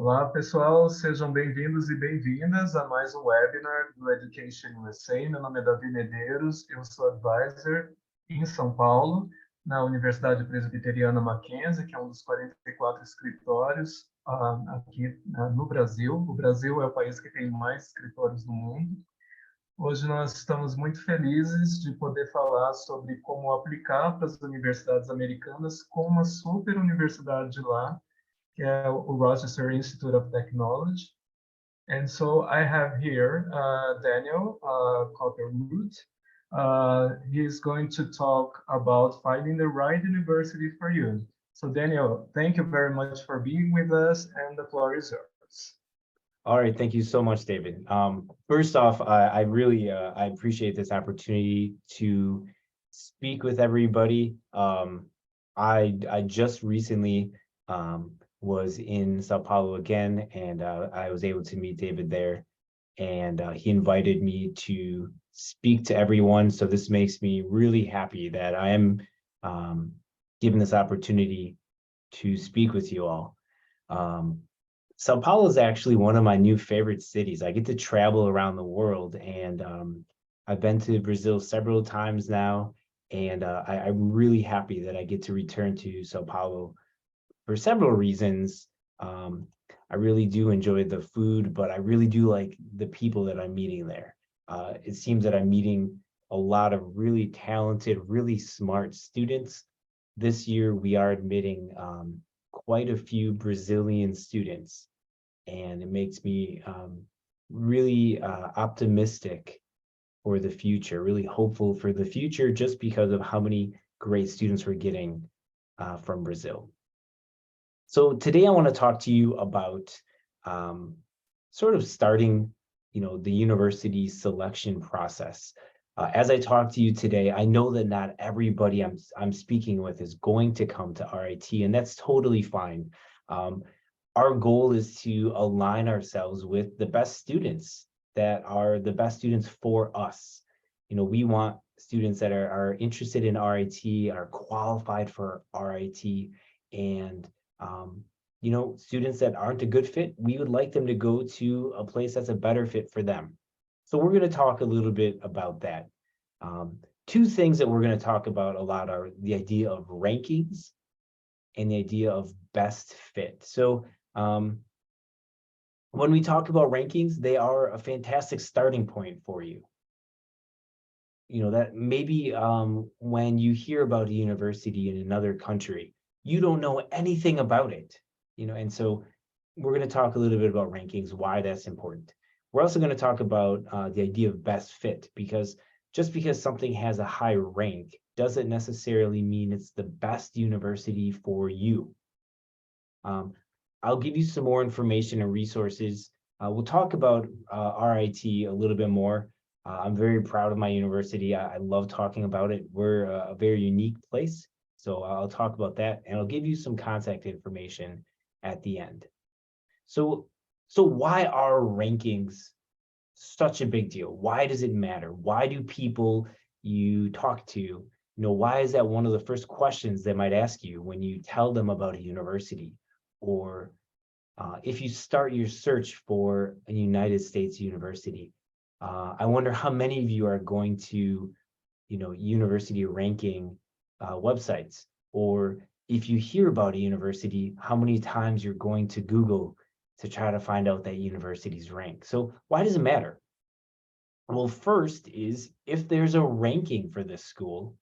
Olá, pessoal, sejam bem-vindos e bem-vindas a mais um webinar do Education USA. Meu nome é Davi Medeiros, eu sou advisor em São Paulo, na Universidade Presbiteriana Mackenzie, que é um dos 44 escritórios aqui no Brasil. O Brasil é o país que tem mais escritórios no mundo. Hoje nós estamos muito felizes de poder falar sobre como aplicar para as universidades americanas com uma super universidade lá, que é o Rochester Institute of Technology. And so I have here Daniel Copperwood. He's going to talk about finding the right university for you. So Daniel, thank you very much for being with us, and the floor is yours. All right, thank you so much, David. First off, I really I appreciate this opportunity to speak with everybody. I just recently was in Sao Paulo again, and I was able to meet David there, and he invited me to speak to everyone. So this makes me really happy that I am given this opportunity to speak with you all. Sao Paulo is actually one of my new favorite cities. I get to travel around the world, and I've been to Brazil several times now, and I'm really happy that I get to return to Sao Paulo for several reasons. I really do enjoy the food, but I really do like the people that I'm meeting there. It seems that I'm meeting a lot of really talented, really smart students. This year, we are admitting quite a few Brazilian students, and it makes me really optimistic for the future, really hopeful for the future, just because of how many great students we're getting from Brazil. So today I want to talk to you about sort of starting, the university selection process. As I talk to you today, I know that not everybody I'm speaking with is going to come to RIT, and that's totally fine. Our goal is to align ourselves with the best students that are the best students for us. We want students that are interested in RIT, are qualified for RIT, and students that aren't a good fit, we would like them to go to a place that's a better fit for them. So we're going to talk a little bit about that. Two things that we're going to talk about a lot are the idea of rankings and the idea of best fit. So when we talk about rankings, they are a fantastic starting point for you. That maybe when you hear about a university in another country, you don't know anything about it, and so we're going to talk a little bit about rankings, why that's important. We're also going to talk about the idea of best fit, because just because something has a high rank doesn't necessarily mean it's the best university for you. I'll give you some more information and resources. We'll talk about RIT a little bit more. I'm very proud of my university. I love talking about it. We're a very unique place. So I'll talk about that, and I'll give you some contact information at the end. So why are rankings such a big deal? Why does it matter? Why do people you talk to, why is that one of the first questions they might ask you when you tell them about a university? Or if you start your search for a United States university, I wonder how many of you are going to, university ranking websites, or if you hear about a university, how many times you're going to Google to try to find out that university's rank. So why does it matter? Well, first is if there's a ranking for this school,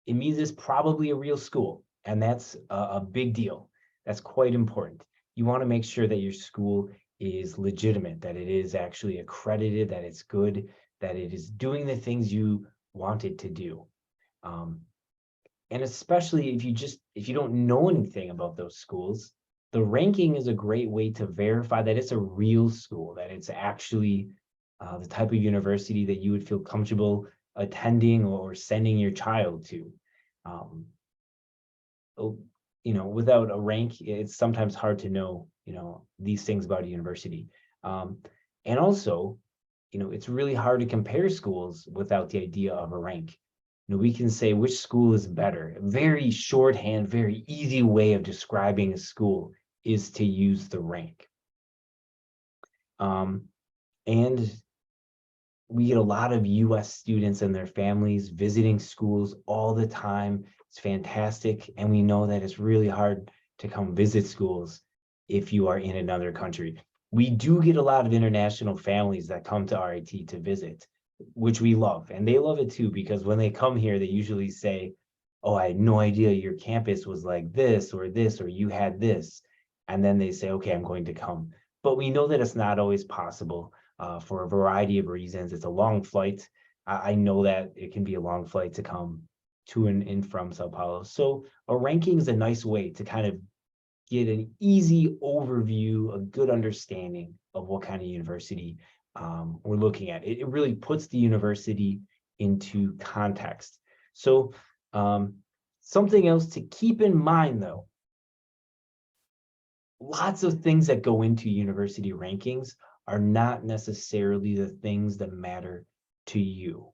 it means it's probably a real school, and that's a big deal. That's quite important. You want to make sure that your school is legitimate, that it is actually accredited, that it's good, that it is doing the things you want it to do. And especially if you don't know anything about those schools, the ranking is a great way to verify that it's a real school, that it's actually the type of university that you would feel comfortable attending or sending your child to. Without a rank, it's sometimes hard to know, these things about a university. And also, it's really hard to compare schools without the idea of a rank. We can say which school is better. A very shorthand, very easy way of describing a school is to use the rank. And we get a lot of US students and their families visiting schools all the time. It's fantastic. And we know that it's really hard to come visit schools if you are in another country. We do get a lot of international families that come to RIT to visit, which we love. And they love it too, because when they come here, they usually say, oh, I had no idea your campus was like this, or you had this. And then they say, okay, I'm going to come. But we know that it's not always possible. For a variety of reasons. It's a long flight. I know that it can be a long flight to come to and from Sao Paulo. So a ranking is a nice way to kind of get an easy overview, a good understanding of what kind of university we're looking at. It really puts the university into context. So something else to keep in mind, though, lots of things that go into university rankings are not necessarily the things that matter to you.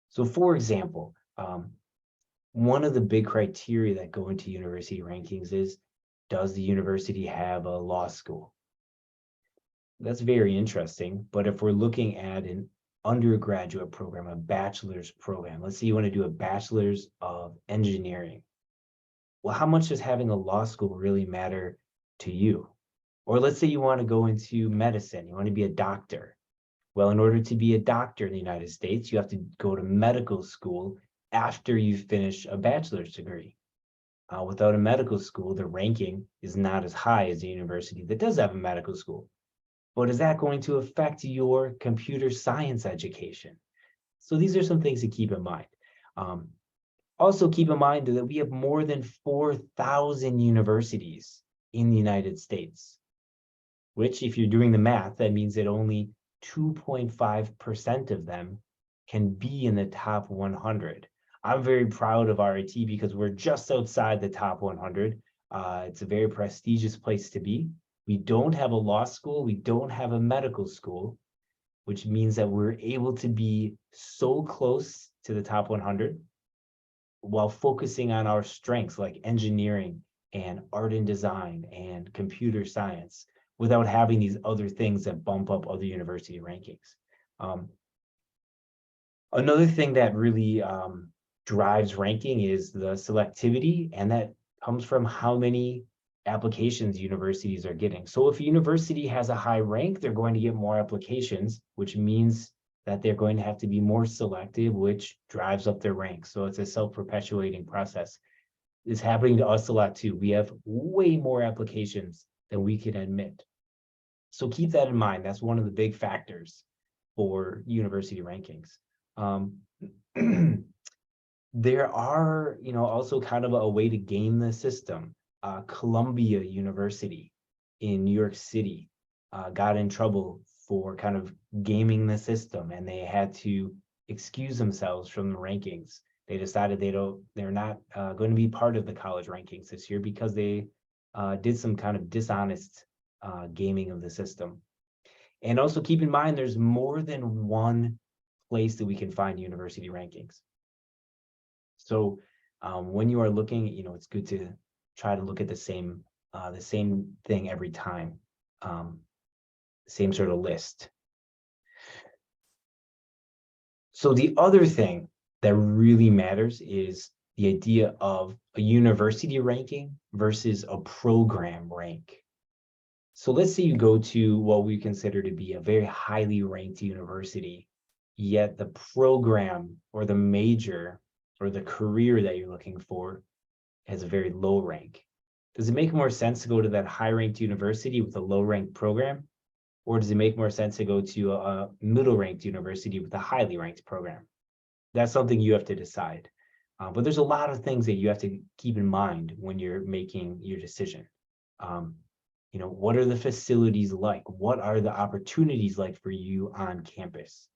So for example, one of the big criteria that go into university rankings is, does the university have a law school? That's very interesting, but if we're looking at an undergraduate program, a bachelor's program, let's say you want to do a bachelor's of engineering. Well, how much does having a law school really matter to you? Or let's say you want to go into medicine, you want to be a doctor. Well, in order to be a doctor in the United States, you have to go to medical school after you finish a bachelor's degree. Without a medical school, the ranking is not as high as a university that does have a medical school. But is that going to affect your computer science education? So these are some things to keep in mind. Also keep in mind that we have more than 4,000 universities in the United States, which if you're doing the math, that means that only 2.5% of them can be in the top 100. I'm very proud of RIT because we're just outside the top 100. It's a very prestigious place to be. We don't have a law school. We don't have a medical school, which means that we're able to be so close to the top 100 while focusing on our strengths like engineering and art and design and computer science, without having these other things that bump up other university rankings. Another thing that really drives ranking is the selectivity, and that comes from how many applications universities are getting. So if a university has a high rank, they're going to get more applications, which means that they're going to have to be more selective, which drives up their rank. So it's a self-perpetuating process. It's happening to us a lot too. We have way more applications than we can admit. So keep that in mind. That's one of the big factors for university rankings. There are, also kind of a way to game the system. Columbia University in New York City got in trouble for kind of gaming the system, and they had to excuse themselves from the rankings. They decided they're not going to be part of the college rankings this year because they did some kind of dishonest gaming of the system. And also keep in mind, there's more than one place that we can find university rankings. So when you are looking, it's good to try to look at the same thing every time, same sort of list. So the other thing that really matters is the idea of a university ranking versus a program rank. So let's say you go to what we consider to be a very highly ranked university, yet the program or the major or the career that you're looking for has a very low rank. Does it make more sense to go to that high ranked university with a low ranked program? Or does it make more sense to go to a middle ranked university with a highly ranked program? That's something you have to decide. But there's a lot of things that you have to keep in mind when you're making your decision. What are the facilities like? What are the opportunities like for you on campus?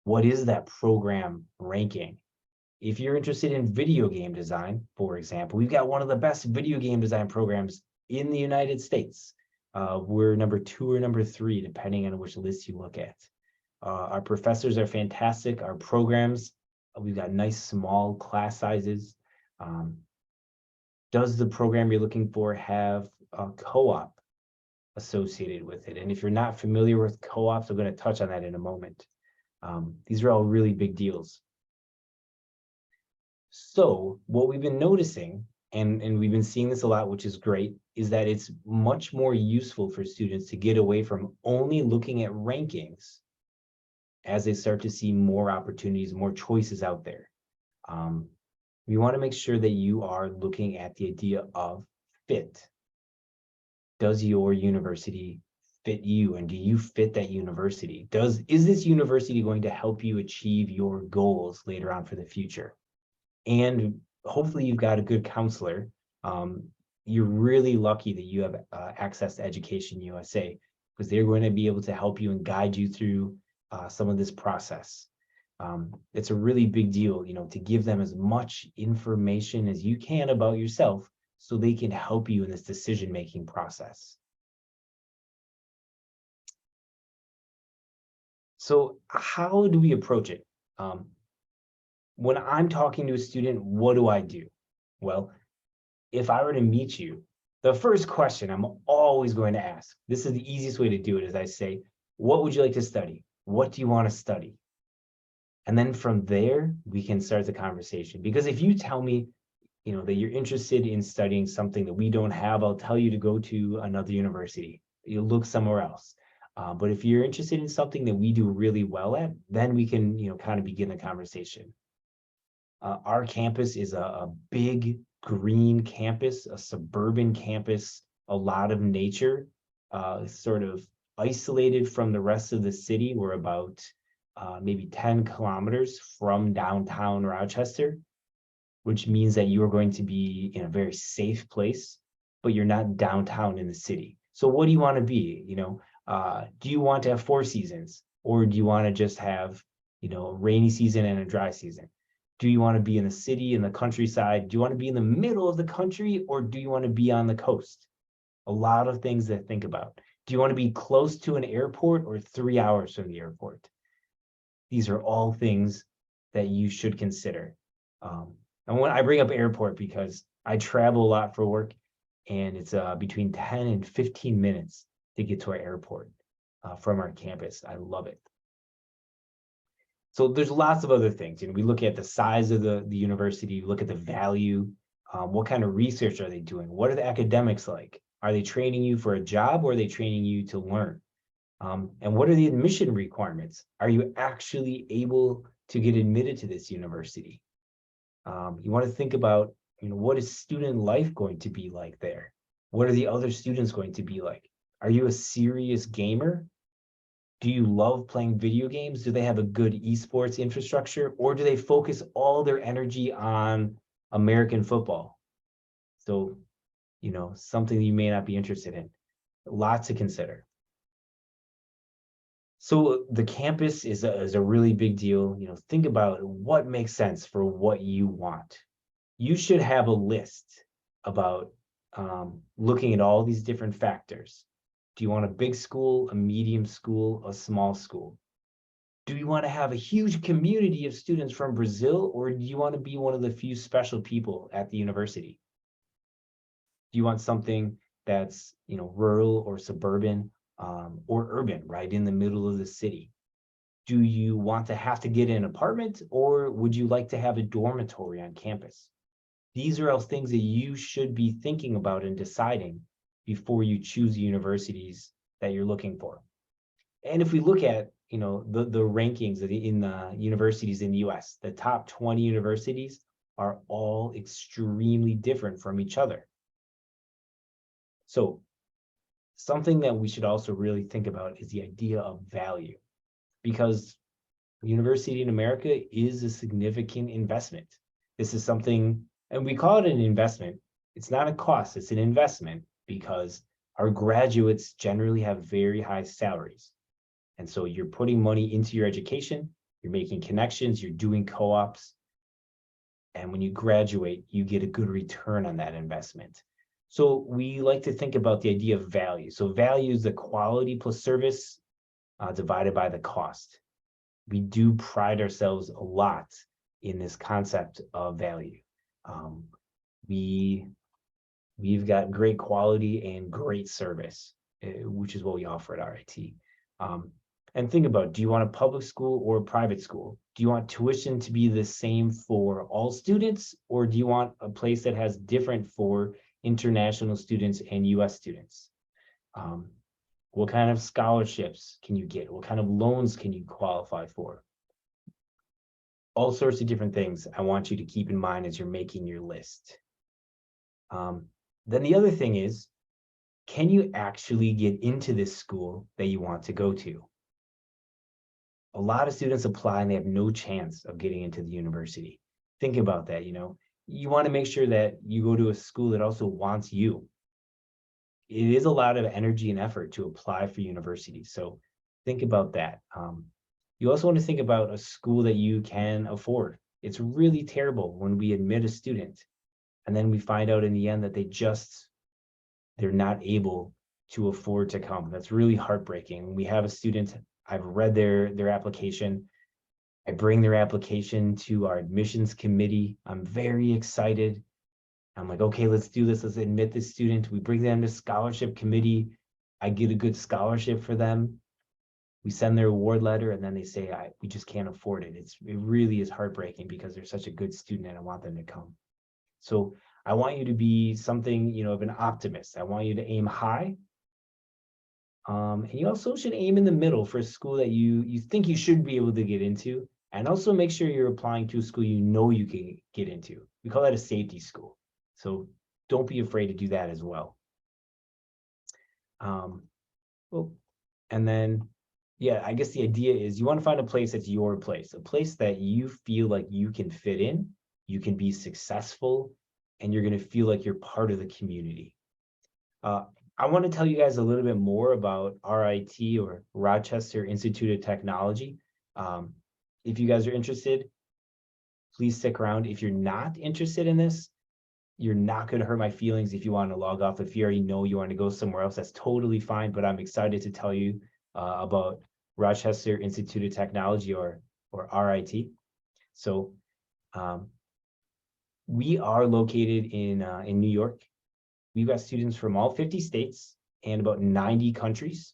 What is that program ranking? If you're interested in video game design, for example, we've got one of the best video game design programs in the United States. We're number 2 or number 3, depending on which list you look at. Our professors are fantastic. Our programs, we've got nice small class sizes. Does the program you're looking for have a co-op? associated with it. And if you're not familiar with co-ops, I'm going to touch on that in a moment. These are all really big deals. So what we've been noticing, and we've been seeing this a lot, which is great, is that it's much more useful for students to get away from only looking at rankings as they start to see more opportunities, more choices out there. We want to make sure that you are looking at the idea of fit. Does your university fit you, and do you fit that university? Is this university going to help you achieve your goals later on for the future? And hopefully you've got a good counselor. You're really lucky that you have access to Education USA, because they're going to be able to help you and guide you through some of this process. It's a really big deal, to give them as much information as you can about yourself so they can help you in this decision-making process. So how do we approach it? When I'm talking to a student, what do I do? Well, if I were to meet you, the first question I'm always going to ask, this is the easiest way to do it, is I say, what would you like to study? What do you want to study? And then from there, we can start the conversation. Because if you tell me, that you're interested in studying something that we don't have, I'll tell you to go to another university. You'll look somewhere else. But if you're interested in something that we do really well at, then we can, kind of begin the conversation. Our campus is a big green campus, a suburban campus, a lot of nature, sort of isolated from the rest of the city. We're about maybe 10 kilometers from downtown Rochester, which means that you are going to be in a very safe place, but you're not downtown in the city. So what do you want to be? Do you want to have 4 seasons, or do you want to just have, a rainy season and a dry season? Do you want to be in the city, in the countryside? Do you want to be in the middle of the country, or do you want to be on the coast? A lot of things to think about. Do you want to be close to an airport or 3 hours from the airport? These are all things that you should consider. And when I bring up airport, because I travel a lot for work, and it's between 10 and 15 minutes to get to our airport from our campus. I love it. So there's lots of other things. We look at the size of the university, look at the value, what kind of research are they doing? What are the academics like? Are they training you for a job, or are they training you to learn? And what are the admission requirements? Are you actually able to get admitted to this university? You want to think about, what is student life going to be like there? What are the other students going to be like? Are you a serious gamer? Do you love playing video games? Do they have a good esports infrastructure, or do they focus all their energy on American football? So, something you may not be interested in. Lots to consider. So the campus is a really big deal. Think about what makes sense for what you want. You should have a list about looking at all these different factors. Do you want a big school, a medium school, a small school? Do you want to have a huge community of students from Brazil, or do you want to be one of the few special people at the university? Do you want something that's, rural or suburban, or urban, right in the middle of the city? Do you want to have to get an apartment, or would you like to have a dormitory on campus? These are all things that you should be thinking about and deciding before you choose the universities that you're looking for. And if we look at, the rankings in the universities in the US, the top 20 universities are all extremely different from each other. So something that we should also really think about is the idea of value, because university in America is a significant investment. This is something, and we call it an investment. It's not a cost, it's an investment, because our graduates generally have very high salaries. And so you're putting money into your education, you're making connections, you're doing co-ops. And when you graduate, you get a good return on that investment. So we like to think about the idea of value. So value is the quality plus service divided by the cost. We do pride ourselves a lot in this concept of value. We've got great quality and great service. which is what we offer at RIT. And think about, do you want a public school or a private school? Do you want tuition to be the same for all students, or do you want a place that has different for international students and US students? What kind of scholarships can you get? What kind of loans can you qualify for? All sorts of different things I want you to keep in mind as you're making your list. Then the other thing is, can you actually get into this school that you want to go to? A lot of students apply and they have no chance of getting into the university. Think about that, you know. You want to make sure that you go to a school that also wants you. It is a lot of energy and effort to apply for universities, so think about that. You also want to think about a school that you can afford. It's really terrible when we admit a student and then we find out in the end that they're not able to afford to come. That's really heartbreaking. When we have a student, I've read their application. I bring their application to our admissions committee. I'm very excited. I'm like, okay, let's do this. Let's admit this student. We bring them to scholarship committee. I get a good scholarship for them. We send their award letter and then they say, we just can't afford it. It really is heartbreaking because they're such a good student and I want them to come. So I want you to be something, you know, of an optimist. I want you to aim high. And you also should aim in the middle for a school that you think you should be able to get into, and also make sure you're applying to a school you know you can get into. We call that a safety school. So don't be afraid to do that as well. And then, yeah, I guess the idea is you want to find a place that's your place, a place that you feel like you can fit in, you can be successful, and you're going to feel like you're part of the community. I want to tell you guys a little bit more about RIT, or Rochester Institute of Technology. If you guys are interested, please stick around. If you're not interested in this, you're not going to hurt my feelings if you want to log off. If you already know you want to go somewhere else, that's totally fine. But I'm excited to tell you about Rochester Institute of Technology, or RIT. So we are located in New York. We've got students from all 50 states and about 90 countries.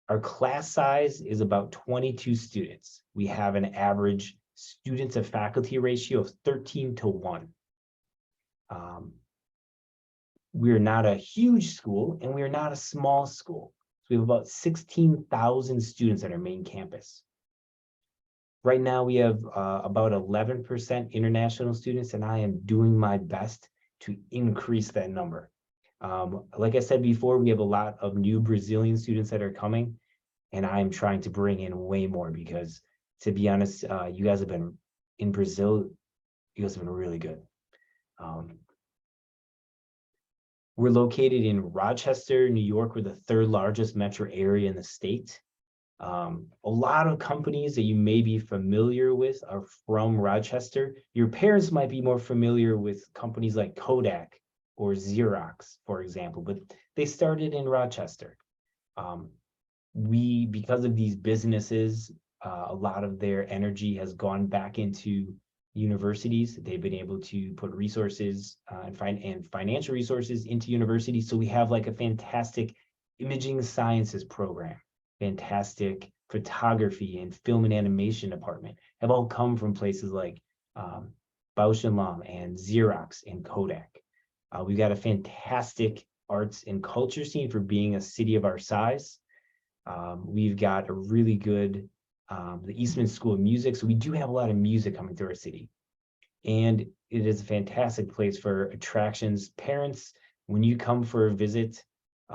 Our class size is about 22 students. We have an average student to faculty ratio of 13:1. We're not a huge school and we are not a small school. So we have about 16,000 students at our main campus. Right now we have about 11% international students, and I am doing my best to increase that number. Like I said before, we have a lot of new Brazilian students that are coming, and I'm trying to bring in way more because, to be honest, you guys have been in Brazil, you guys have been really good. We're located in Rochester, New York. We're the third largest metro area in the state. A lot of companies that you may be familiar with are from Rochester. Your parents might be more familiar with companies like Kodak or Xerox, for example, but they started in Rochester. Because of these businesses, a lot of their energy has gone back into universities. They've been able to put resources and financial resources into universities. So we have like a fantastic imaging sciences program, fantastic photography and film and animation department have all come from places like Bausch & Lomb and Xerox and Kodak. We've got a fantastic arts and culture scene for being a city of our size. We've got a really good, the Eastman School of Music. So we do have a lot of music coming through our city. And it is a fantastic place for attractions. Parents, when you come for a visit,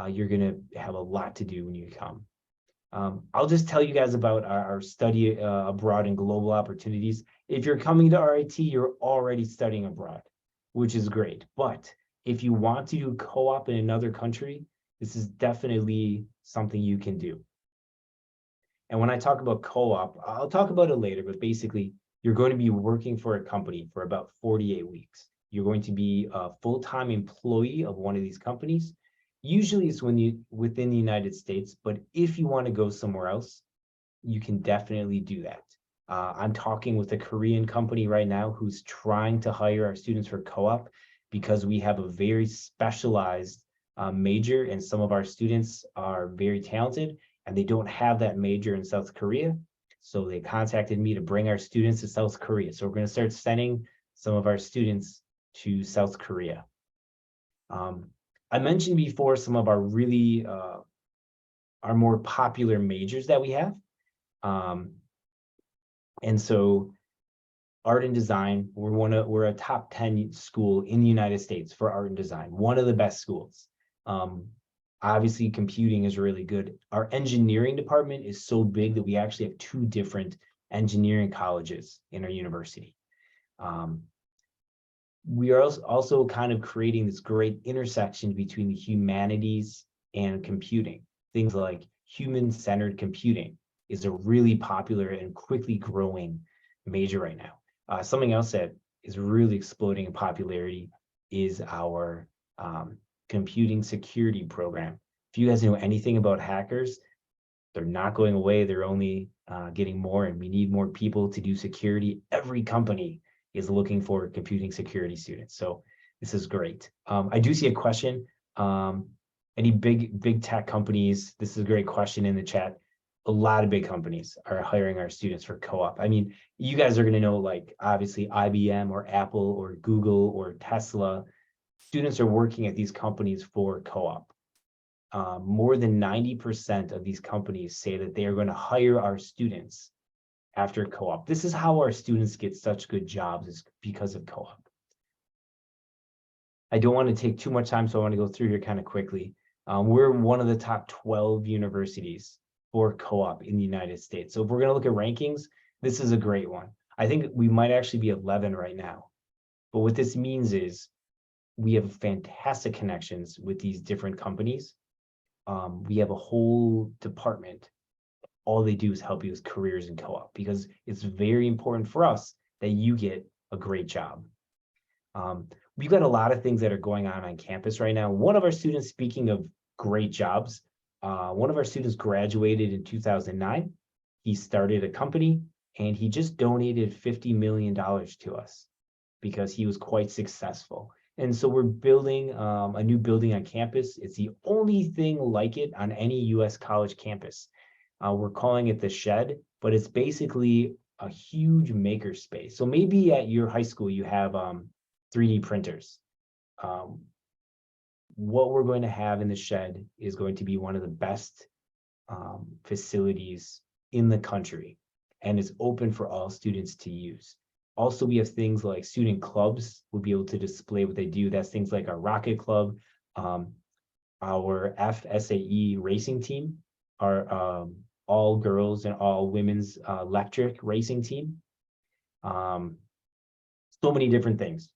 you're gonna have a lot to do when you come. I'll just tell you guys about our study abroad and global opportunities. If you're coming to RIT, you're already studying abroad, which is great. But if you want to do co-op in another country, this is definitely something you can do. And when I talk about co-op, I'll talk about it later, but basically you're going to be working for a company for about 48 weeks. You're going to be a full-time employee of one of these companies. Usually it's within the United States, but if you want to go somewhere else, you can definitely do that. I'm talking with a Korean company right now who's trying to hire our students for co-op because we have a very specialized major, and some of our students are very talented and they don't have that major in South Korea. So they contacted me to bring our students to South Korea. So we're going to start sending some of our students to South Korea. I mentioned before some of our really our more popular majors that we have. And so art and design, we're a top 10 school in the United States for art and design, one of the best schools. Obviously, computing is really good. Our engineering department is so big that we actually have 2 different engineering colleges in our university. We are also kind of creating this great intersection between the humanities and computing. Things like human-centered computing is a really popular and quickly growing major right now. Something else that is really exploding in popularity is our computing security program. If you guys know anything about hackers, they're not going away. They're only getting more, and we need more people to do security. Every company is looking for computing security students. So this is great. I do see a question. Any big tech companies? This is a great question in the chat. A lot of big companies are hiring our students for co-op. I mean, you guys are going to know, like, obviously IBM or Apple or Google or Tesla. Students are working at these companies for co-op. More than 90% of these companies say that they are going to hire our students after co-op. This is how our students get such good jobs, is because of co-op. I don't want to take too much time, so I want to go through here kind of quickly. We're one of the top 12 universities for co-op in the United States. So if we're going to look at rankings, this is a great one. I think we might actually be 11 right now. But what this means is we have fantastic connections with these different companies. We have a whole department. All they do is help you with careers in co-op, because it's very important for us that you get a great job. We've got a lot of things that are going on campus right now. One of our students, speaking of great jobs, one of our students graduated in 2009. He started a company and he just donated $50 million to us because he was quite successful. And so we're building a new building on campus. It's the only thing like it on any US college campus. We're calling it the Shed, but it's basically a huge maker space. So maybe at your high school, you have 3D printers. What we're going to have in the Shed is going to be one of the best facilities in the country, and it's open for all students to use. Also, we have things like student clubs will be able to display what they do. That's things like our rocket club, our FSAE racing team, our all girls and all women's electric racing team. So many different things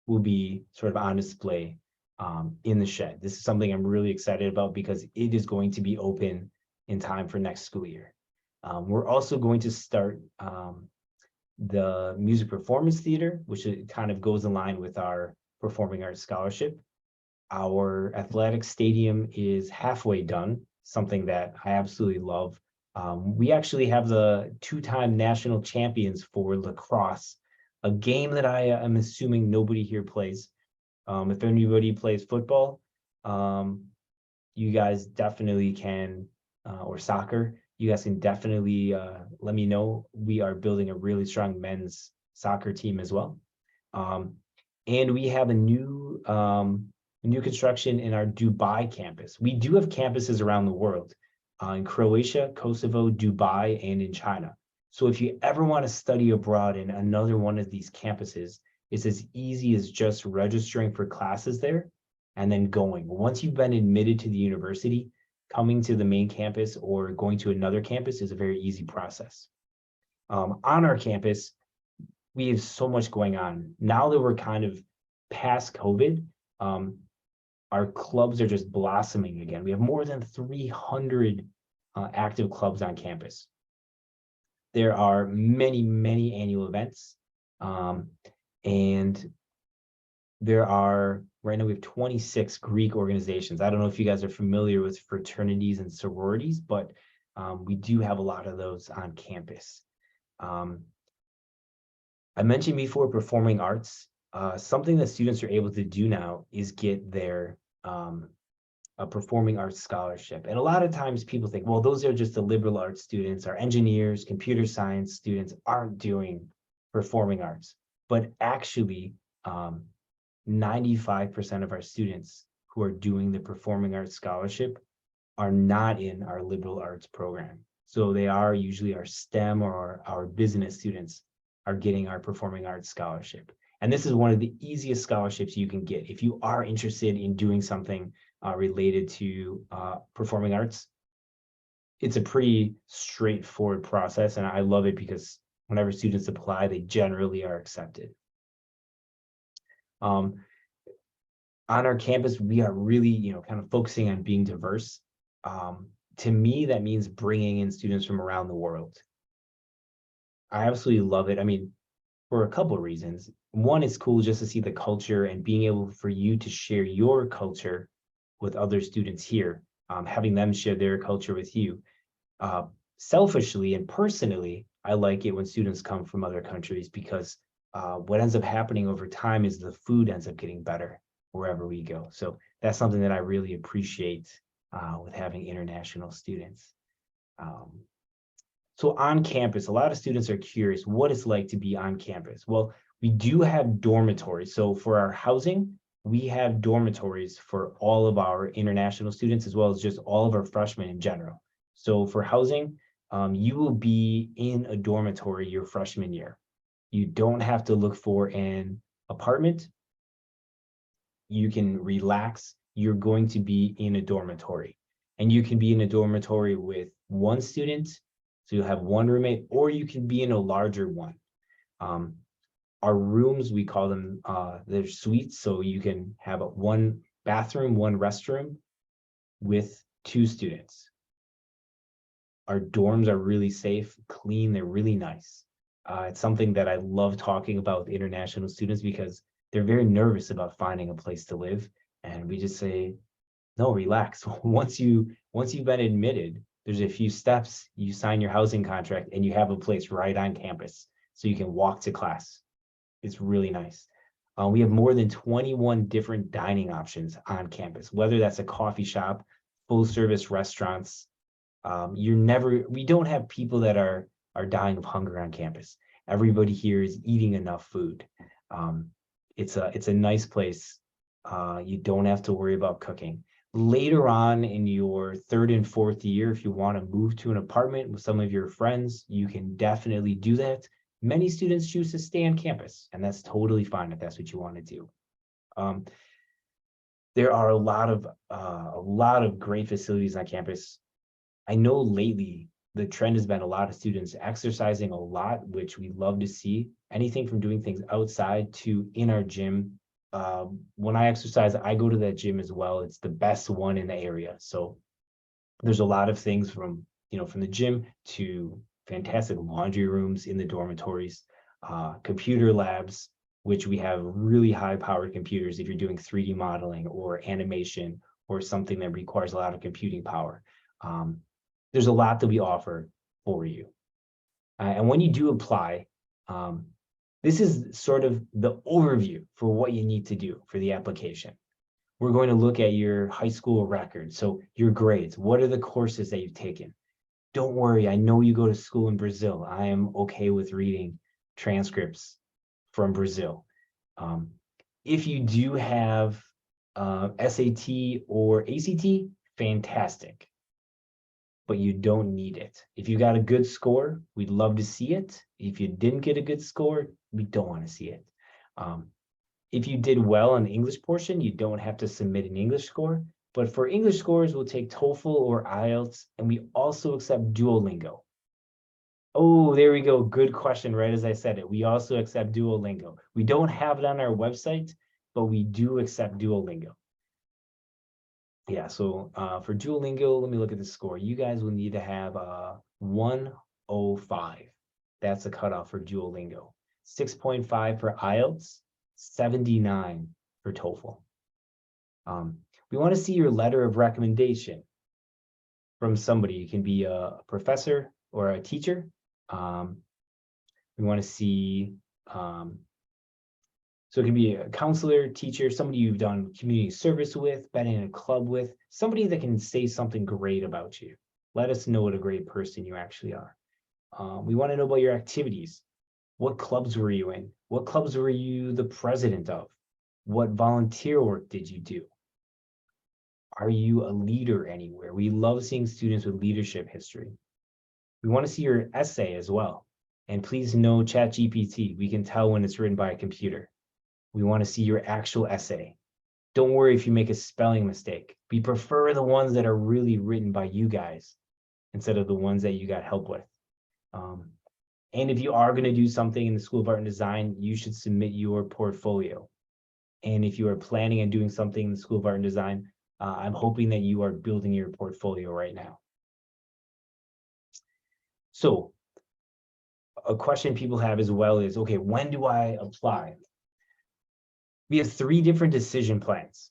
will be sort of on display in the Shed. This is something I'm really excited about because it is going to be open in time for next school year. We're also going to start the music performance theater, which kind of goes in line with our performing arts scholarship. Our athletic stadium is halfway done, something that I absolutely love. We actually have the 2-time national champions for lacrosse, a game that I am assuming nobody here plays. If anybody plays football, you guys definitely can, or soccer, you guys can definitely let me know. We are building a really strong men's soccer team as well. And we have a new construction in our Dubai campus. We do have campuses around the world, in Croatia, Kosovo, Dubai, and in China. So if you ever want to study abroad in another one of these campuses, it's as easy as just registering for classes there and then going. Once you've been admitted to the university, coming to the main campus or going to another campus is a very easy process. On our campus, we have so much going on. Now that we're kind of past COVID, our clubs are just blossoming again. We have more than 300 active clubs on campus. There are many, many annual events. And there are, right now we have 26 Greek organizations. I don't know if you guys are familiar with fraternities and sororities, but we do have a lot of those on campus. I mentioned before performing arts. Something that students are able to do now is get their a performing arts scholarship. And a lot of times people think, well, those are just the liberal arts students. Our engineers, computer science students aren't doing performing arts. But actually, 95% of our students who are doing the performing arts scholarship are not in our liberal arts program. So they are usually our STEM or our business students are getting our performing arts scholarship. And this is one of the easiest scholarships you can get. If you are interested in doing something related to performing arts, it's a pretty straightforward process. And I love it because whenever students apply, they generally are accepted. On our campus, we are really, kind of focusing on being diverse. To me, that means bringing in students from around the world. I absolutely love it. I mean, for a couple of reasons. One, it's cool just to see the culture and being able for you to share your culture with other students here, having them share their culture with you. Selfishly and personally, I like it when students come from other countries because what ends up happening over time is the food ends up getting better wherever we go. So that's something that I really appreciate with having international students. So on campus, a lot of students are curious what it's like to be on campus. Well, we do have dormitories. So for our housing, we have dormitories for all of our international students, as well as just all of our freshmen in general. So for housing, you will be in a dormitory your freshman year. You don't have to look for an apartment. You can relax. You're going to be in a dormitory. And you can be in a dormitory with one student, so you'll have one roommate, or you can be in a larger one. Our rooms, we call them, they're suites, so you can have one bathroom, one restroom with 2 students. Our dorms are really safe, clean, they're really nice. It's something that I love talking about with international students because they're very nervous about finding a place to live. And we just say, no, relax. Once you've been admitted, there's a few steps, you sign your housing contract and you have a place right on campus so you can walk to class. It's really nice. We have more than 21 different dining options on campus, whether that's a coffee shop, full service restaurants. We don't have people that are dying of hunger on campus. Everybody here is eating enough food. It's a nice place. You don't have to worry about cooking. Later on in your 3rd and 4th year, if you want to move to an apartment with some of your friends, you can definitely do that. Many students choose to stay on campus, and that's totally fine if that's what you want to do. There are a lot of great facilities on campus. I know lately the trend has been a lot of students exercising a lot, which we love to see. Anything from doing things outside to in our gym. When I exercise, I go to that gym as well. It's the best one in the area. So there's a lot of things from the gym to fantastic laundry rooms in the dormitories, computer labs, which we have really high powered computers if you're doing 3D modeling or animation or something that requires a lot of computing power. There's a lot that we offer for you. And when you do apply, this is sort of the overview for what you need to do for the application. We're going to look at your high school record. So your grades, what are the courses that you've taken? Don't worry, I know you go to school in Brazil. I am okay with reading transcripts from Brazil. If you do have SAT or ACT, fantastic. But you don't need it. If you got a good score, we'd love to see it. If you didn't get a good score, we don't want to see it. If you did well on the English portion, you don't have to submit an English score. But for English scores, we'll take TOEFL or IELTS, and we also accept Duolingo. Oh, there we go. Good question, right as I said it. We also accept Duolingo. We don't have it on our website, but we do accept Duolingo. Yeah, so for Duolingo, let me look at the score. You guys will need to have 105. That's the cutoff for Duolingo. 6.5 for IELTS, 79 for TOEFL. We want to see your letter of recommendation from somebody. It can be a professor or a teacher. We want to see So it can be a counselor, teacher, somebody you've done community service with, been in a club with, somebody that can say something great about you. Let us know what a great person you actually are. We want to know about your activities. What clubs were you in? What clubs were you the president of? What volunteer work did you do? Are you a leader anywhere? We love seeing students with leadership history. We want to see your essay as well. And please no ChatGPT. We can tell when it's written by a computer. We want to see your actual essay. Don't worry if you make a spelling mistake. We prefer the ones that are really written by you guys instead of the ones that you got help with. And if you are going to do something in the School of Art and Design, you should submit your portfolio. And if you are planning on doing something in the School of Art and Design, I'm hoping that you are building your portfolio right now. So a question people have as well is, okay, when do I apply? We have 3 different decision plans.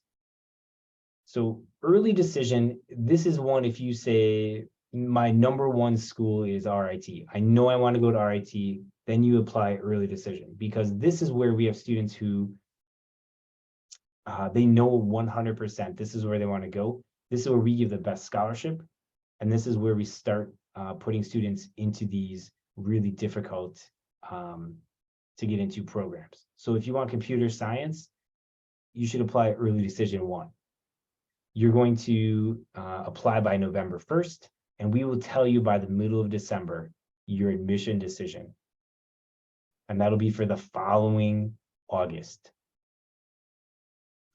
So early decision, this is one if you say, my #1 school is RIT. I know I want to go to RIT, then you apply early decision, because this is where we have students who they know 100% this is where they want to go. This is where we give the best scholarship. And this is where we start putting students into these really difficult to get into programs. So if you want computer science, you should apply early decision 1. You're going to apply by November 1st, and we will tell you by the middle of December your admission decision. And that'll be for the following August,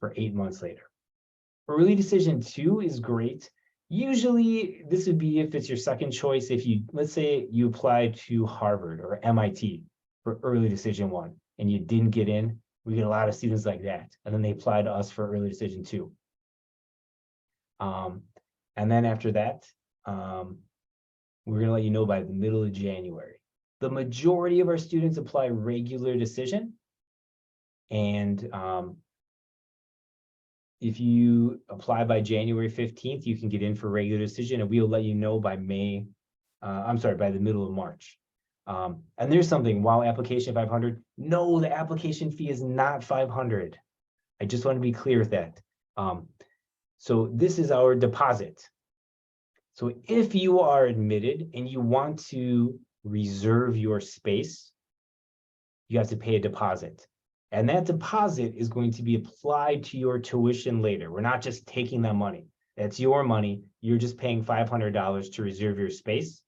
for 8 months later. Early decision 2 is great. Usually this would be if it's your second choice. If you, let's say you applied to Harvard or MIT for early decision 1 and you didn't get in, we get a lot of students like that. And then they apply to us for early decision 2. And then after that, we're going to let you know by the middle of January. The majority of our students apply regular decision. And if you apply by January 15th, you can get in for regular decision, and we'll let you know by by the middle of March. And there's something, wow, application 500. No, the application fee is not 500. I just want to be clear with that. So this is our deposit. So if you are admitted and you want to reserve your space, you have to pay a deposit. And that deposit is going to be applied to your tuition later. We're not just taking that money. That's your money. You're just paying $500 to reserve your space.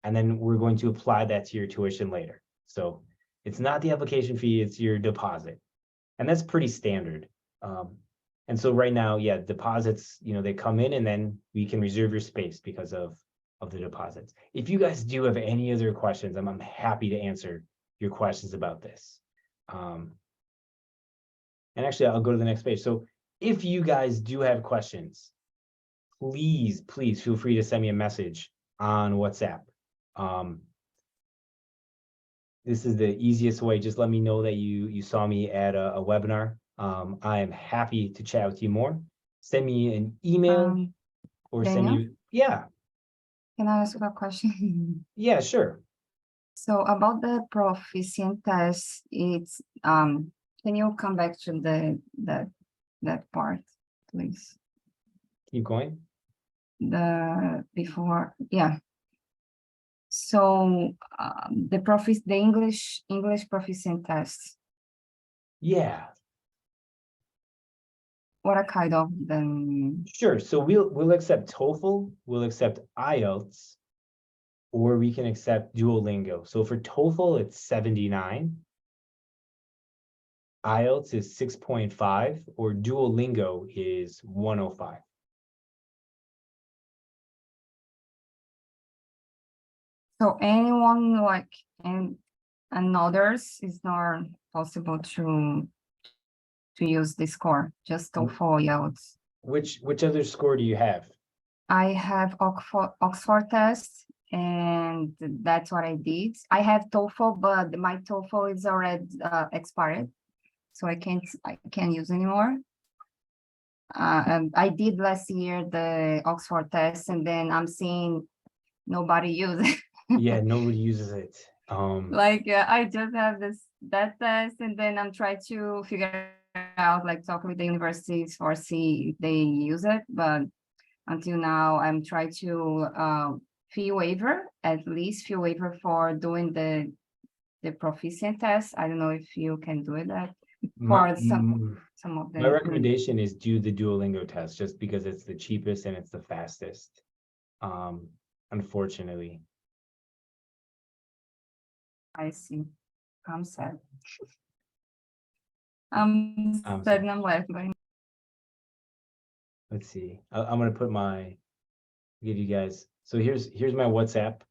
And then we're going to apply that to your tuition later. So it's not the application fee, it's your deposit. And that's pretty standard. And so right now, yeah, deposits, they come in and then we can reserve your space because of the deposits. If you guys do have any other questions, I'm happy to answer your questions about this. And actually, I'll go to the next page. So if you guys do have questions, please feel free to send me a message on WhatsApp. This is the easiest way. Just let me know that you saw me at a webinar. I am happy to chat with you more. Send me an email or Daniel? send you, yeah. Can I ask a question? Yeah, sure. So about the proficient test, it's can you come back to that part, please? Keep going. Before, yeah. So the English proficient test. Yeah. What kind of them? Sure. So we'll accept TOEFL, we'll accept IELTS, or we can accept Duolingo. So for TOEFL, it's 79. IELTS is 6.5, or Duolingo is 105. So anyone and others is not possible to use this score, just TOEFL, IELTS. Which other score do you have? I have Oxford test, and that's what I did. I have TOEFL, but my TOEFL is already expired, so I can't use anymore. And I did last year the Oxford test, and then I'm seeing nobody use it. Yeah, nobody uses it. Like I just have that test, and then I'm trying to figure out, like talk with the universities for see if they use it. But until now, I'm trying to fee waiver, at least fee waiver for doing the proficient test. I don't know if you can do it that for some of My the. recommendation is do the Duolingo test just because it's the cheapest and it's the fastest. Unfortunately. I see. I'm sad. I'm sad sorry. and I'm laughing. Let's see. I'm gonna put give you guys. So here's my WhatsApp,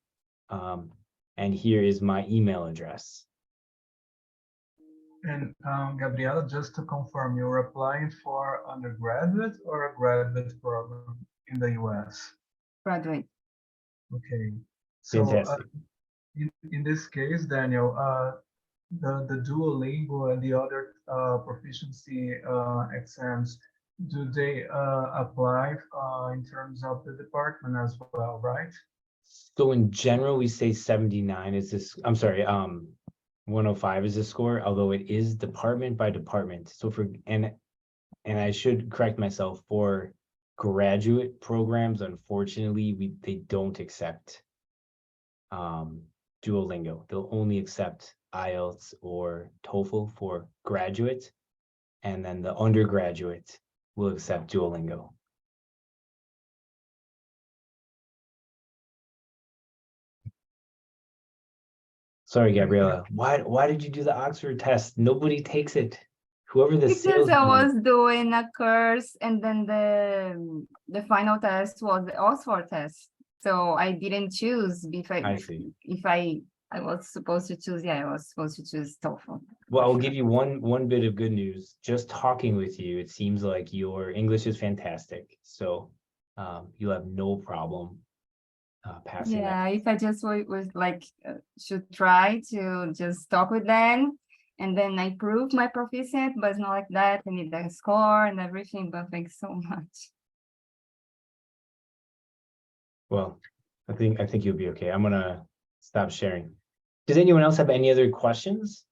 and here is my email address. And Gabriela, just to confirm, you're applying for undergraduate or a graduate program in the US? Graduate. Okay. So Fantastic. in this case, Daniel, the Duolingo and the other proficiency exams, do they apply in terms of the department as well, right? So in general, we say 79 is this, I'm sorry, 105 is the score, although it is department by department. So and I should correct myself, for graduate programs, unfortunately, they don't accept Duolingo. They'll only accept IELTS or TOEFL for graduate, and then the undergraduate will accept Duolingo. Sorry, Gabriela. Why did you do the Oxford test? Nobody takes it. Whoever the Because I was doing a course, and then the final test was the Oxford test. So I didn't choose I see. If I was supposed to choose, I was supposed to choose TOEFL. Well, I'll give you one bit of good news. Just talking with you, it seems like your English is fantastic. So you'll have no problem passing that. Yeah, if I just was like should try to just talk with them, and then I prove my proficient, but it's not like that. I need the score and everything, but thanks so much. Well, I think you'll be okay. I'm gonna stop sharing. Does anyone else have any other questions?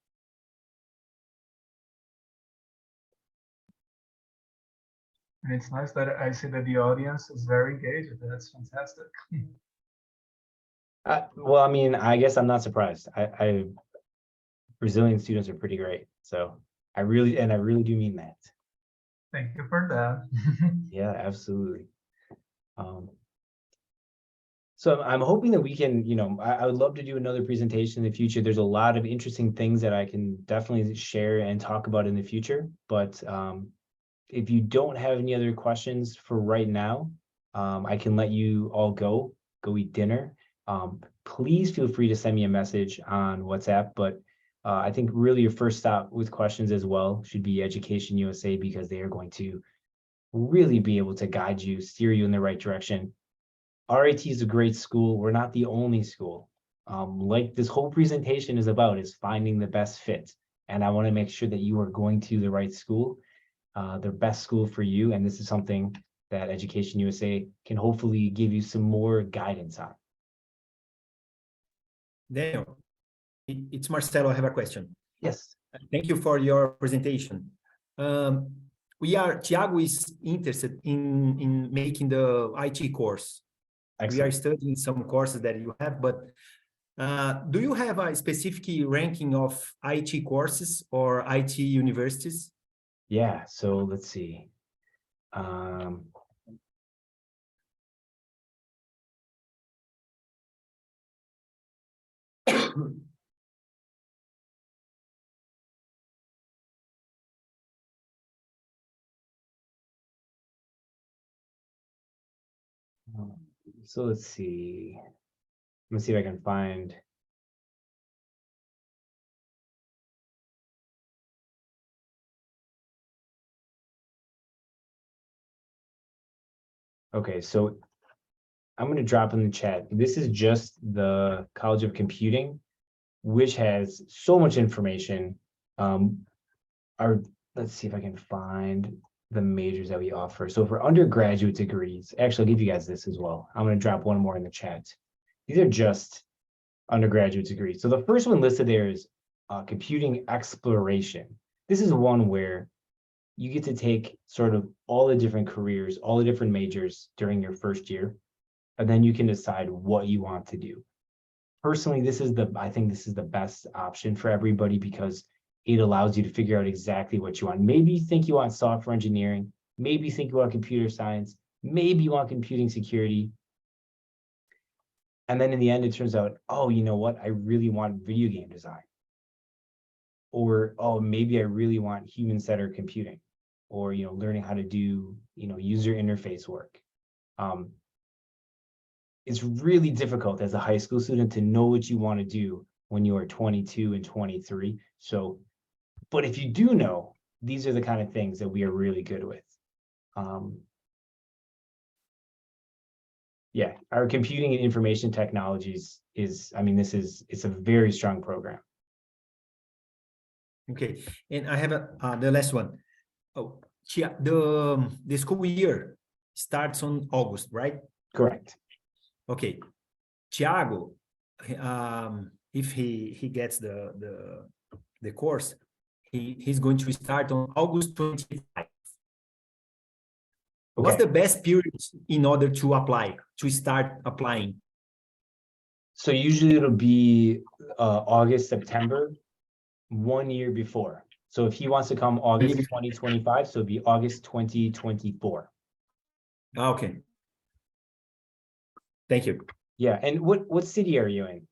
And it's nice that I see that the audience is very engaged. That's fantastic. Well, I mean, I guess I'm not surprised. Brazilian students are pretty great. So I really do mean that. Thank you for that. Yeah, absolutely. So I'm hoping that we can, I would love to do another presentation in the future. There's a lot of interesting things that I can definitely share and talk about in the future. But if you don't have any other questions for right now, I can let you all go eat dinner. Please feel free to send me a message on WhatsApp, but I think really your first stop with questions as well should be Education USA, because they are going to really be able to guide you, steer you in the right direction. RIT is a great school. We're not the only school. Like this whole presentation is about, is finding the best fit. And I want to make sure that you are going to the right school, the best school for you. And this is something that Education USA can hopefully give you some more guidance on. Daniel, it's Marcelo. I have a question. Yes. Thank you for your presentation. Thiago is interested in making the IT course. Excellent. We are studying some courses that you have, but do you have a specific ranking of IT courses or IT universities? Yeah, so let's see. So let's see. Let's see if I can find. Okay, so I'm going to drop in the chat. This is just the College of Computing, which has so much information. Let's see if I can find the majors that we offer. So for undergraduate degrees, actually I'll give you guys this as well. I'm going to drop one more in the chat. These are just undergraduate degree. So the first one listed there is computing exploration. This is one where you get to take sort of all the different careers, all the different majors during your first year, and then you can decide what you want to do. Personally, I think this is the best option for everybody because it allows you to figure out exactly what you want. Maybe you think you want software engineering, maybe you think you want computer science, maybe you want computing security. And then in the end, it turns out, oh, you know what? I really want video game design. Or, oh, maybe I really want human-centered computing, or, learning how to do, user interface work. It's really difficult as a high school student to know what you want to do when you are 22 and 23. So, but if you do know, these are the kind of things that we are really good with. Yeah, our computing and information technologies it's a very strong program. Okay, and I have the last one. Oh, the school year starts on August, right? Correct. Okay, Thiago, if he gets the course, he's going to start on August 25. Okay. What's the best period in order to start applying? So usually it'll be August, September, 1 year before. So if he wants to come August 2025, so it'll be August 2024. Okay. Thank you. Yeah, and what city are you in?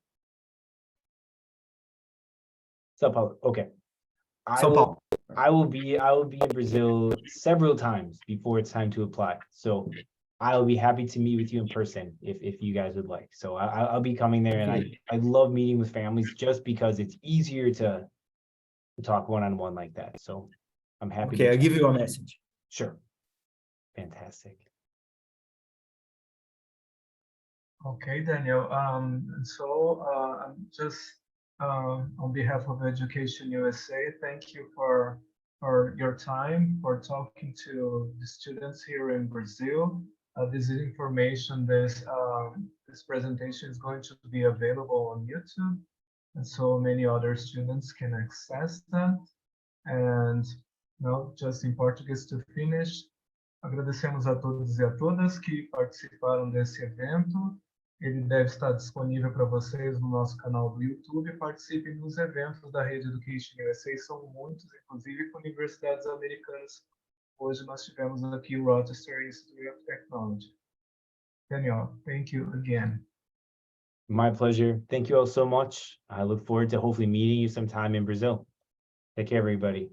São Paulo. Okay. São Paulo. I will be in Brazil several times before it's time to apply. So I'll be happy to meet with you in person if you guys would like. So I'll be coming there, and I love meeting with families just because it's easier to talk one-on-one like that. So I'm happy. Okay, I'll give you a message. Sure. Fantastic. Okay, Daniel. So I'm just on behalf of Education USA, thank you for your time, for talking to the students here in Brazil. This information, this presentation is going to be available on YouTube, and so many other students can access that. And just in Portuguese to finish, agradecemos a todos e a todas que participaram desse evento. Ele deve estar disponível para vocês no nosso canal do YouTube. Participem dos eventos da Rede Education USA, são muitos, inclusive com universidades americanas. Hoje nós tivemos aqui o Rochester Institute of Technology. Daniel, thank you again. My pleasure. Thank you all so much. I look forward to hopefully meeting you sometime in Brazil. Take care, everybody.